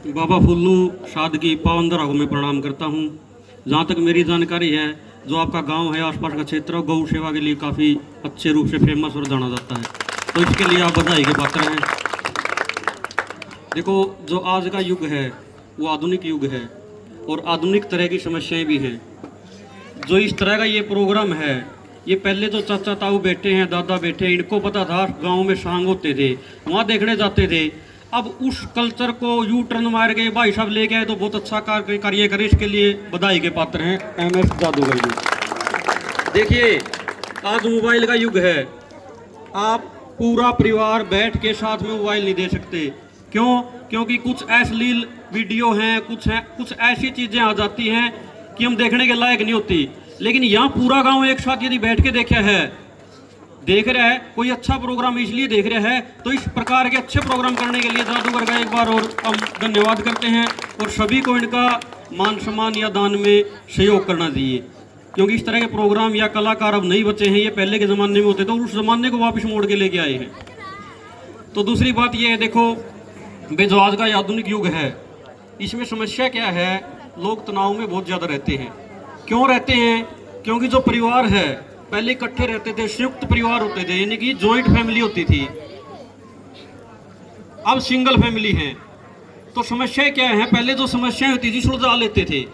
बाबा फुल्लू शाद की पावन दरगाह में प्रणाम करता हूँ। जहाँ तक मेरी जानकारी है, जो आपका गांव है, आसपास का क्षेत्र गौ सेवा के लिए काफ़ी अच्छे रूप से फेमस और जाना जाता है, तो इसके लिए आप बधाई के पात्र हैं। देखो, जो आज का युग है वो आधुनिक युग है और आधुनिक तरह की समस्याएं भी हैं। जो इस तरह का ये प्रोग्राम है, ये पहले तो चाचा ताऊ बैठे हैं, दादा बैठे हैं, इनको पता था गांव में सांग होते थे, वहाँ देखने जाते थे। अब उस कल्चर को यू टर्न मार के भाई साहब ले गए, तो बहुत अच्छा कार्य करे। इसके लिए बधाई के पात्र हैं MS जादूगर जी। देखिए, आज मोबाइल का युग है, आप पूरा परिवार बैठ के साथ में मोबाइल नहीं दे सकते। क्यों? क्योंकि कुछ अश्लील वीडियो हैं, कुछ ऐसी चीज़ें आ जाती हैं कि हम देखने के लायक नहीं होती। लेकिन यहाँ पूरा गांव एक साथ यदि बैठ के देख रहा है, कोई अच्छा प्रोग्राम इसलिए देख रहा है, तो इस प्रकार के अच्छे प्रोग्राम करने के लिए जादूगर का एक बार और हम धन्यवाद करते हैं और सभी को इनका मान सम्मान या दान में सहयोग करना चाहिए। क्योंकि इस तरह के प्रोग्राम या कलाकार अब नहीं बचे हैं, ये पहले के ज़माने में होते, तो उस ज़माने को वापस मोड़ के लेके आए हैं। तो दूसरी बात ये है, देखो बे जो आज का आधुनिक युग है, इसमें समस्या क्या है, लोग तनाव में बहुत ज़्यादा रहते हैं। क्यों रहते हैं? क्योंकि जो परिवार है, पहले इकट्ठे रहते थे, संयुक्त परिवार होते थे, यानी कि जॉइंट फैमिली होती थी। अब सिंगल फैमिली है, तो समस्याएं क्या है? पहले जो समस्याएं होती थी सुलझा लेते थे,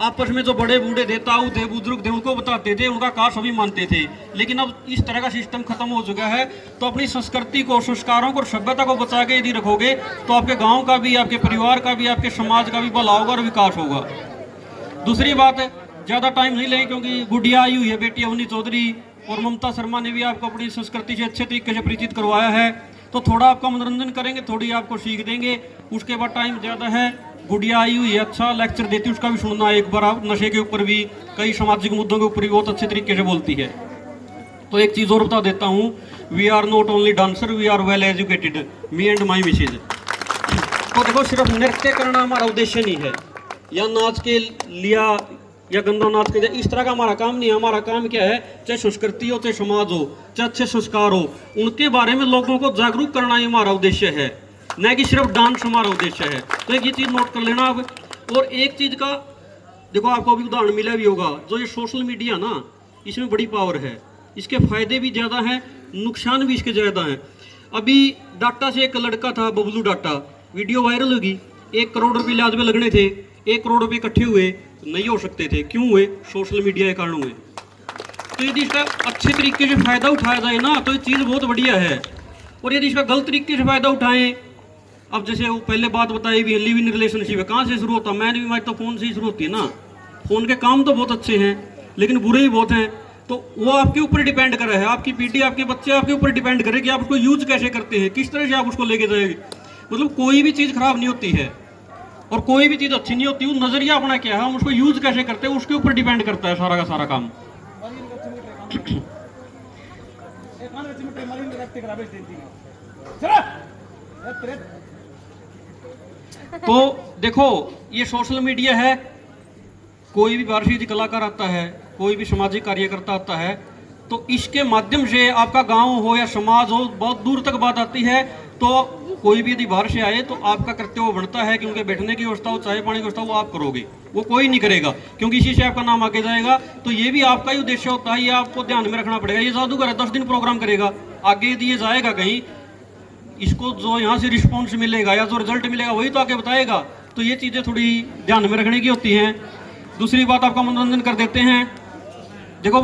आपस में जो बड़े बूढ़े थे, ताऊ थे, बुजुर्ग थे, उनको बताते थे, उनका कहा सभी मानते थे। लेकिन अब इस तरह का सिस्टम खत्म हो चुका है। तो अपनी संस्कृति को, संस्कारों को और सभ्यता को बचा के यदि रखोगे, तो आपके गांव का भी, आपके परिवार का भी, आपके समाज का भी भला होगा और विकास होगा। दूसरी बात है, ज़्यादा टाइम नहीं लेंगे क्योंकि गुड़िया आई हुई है, बेटी अवनी चौधरी और ममता शर्मा ने भी आपको अपनी संस्कृति से अच्छे तरीके से परिचित करवाया है। तो थोड़ा आपका मनोरंजन करेंगे, थोड़ी आपको सीख देंगे। उसके बाद टाइम ज़्यादा है, गुड़िया आई हुई है, अच्छा लेक्चर देती है, उसका भी सुनना एक बार। आप नशे के ऊपर भी, कई सामाजिक मुद्दों के ऊपर भी बहुत अच्छे तरीके से बोलती है। तो एक चीज़ और बता देता हूँ, we are not only dancer, we are well educated, me and my missus. तो देखो, सिर्फ नृत्य करना हमारा उद्देश्य नहीं है, या नाच के लिया या गंदा नाच के, इस तरह का हमारा काम नहीं है। हमारा काम क्या है? चाहे संस्कृति हो, चाहे समाज हो, चाहे अच्छे संस्कार हो, उनके बारे में लोगों को जागरूक करना ही हमारा उद्देश्य है, न कि सिर्फ डांस हमारा उद्देश्य है। तो एक ये चीज़ नोट कर लेना अब। और एक चीज़ का देखो, आपको अभी उदाहरण मिला भी होगा, जो ये सोशल मीडिया ना, इसमें बड़ी पावर है, इसके फायदे भी ज़्यादा हैं, नुकसान भी इसके ज़्यादा हैं। अभी डाटा से एक लड़का था, बबलू डाटा, वीडियो वायरल होगी, 1 करोड़ रुपये इलाज में लगने थे, 1 करोड़ रुपये इकट्ठे हुए, नहीं हो सकते थे। क्यों हुए? सोशल मीडिया के कारण हुए। तो यदि इसका अच्छे तरीके से फ़ायदा उठाया जाए ना, तो ये चीज़ बहुत बढ़िया है। और यदि इसका गलत तरीके से फ़ायदा उठाएं, अब जैसे वो पहले बात बताई भी, लिव इन रिलेशनशिप है, कहाँ से शुरू होता? मैन भी माइट तो फ़ोन से ही शुरू होती है ना। फ़ोन के काम तो बहुत अच्छे हैं, लेकिन बुरे ही बहुत हैं। तो वो आपके ऊपर डिपेंड कर रहा है, आपकी पीढ़ी, आपके बच्चे आपके ऊपर डिपेंड करें कि आप उसको यूज कैसे करते हैं, किस तरह से आप उसको लेके जाएंगे। मतलब कोई भी चीज़ खराब नहीं होती है और कोई भी चीज़ अच्छी नहीं होती। वो नज़रिया अपना क्या है, हम उसको यूज कैसे करते हैं, उसके ऊपर डिपेंड करता है सारा का सारा काम। तो देखो, ये सोशल मीडिया है, कोई भी भारतीय कलाकार आता है, कोई भी सामाजिक कार्यकर्ता आता है, तो इसके माध्यम से आपका गांव हो या समाज हो, बहुत दूर तक बात आती है। तो कोई भी यदि बाहर से आए, तो आपका कर्तव्य बनता है कि उनके बैठने की व्यवस्था हो, चाय पानी की व्यवस्था, वो आप करोगे, वो कोई नहीं करेगा, क्योंकि इसी से आपका नाम आगे जाएगा। तो ये भी आपका ही उद्देश्य होता है, ये आपको ध्यान में रखना पड़ेगा। ये जादूगर है, 10 दिन प्रोग्राम करेगा, आगे यदि ये जाएगा कहीं, इसको जो यहाँ से रिस्पॉन्स मिलेगा या जो रिजल्ट मिलेगा वही तो आगे बताएगा। तो ये चीज़ें थोड़ी ध्यान में रखने की होती हैं। दूसरी बात, आपका मनोरंजन कर देते हैं।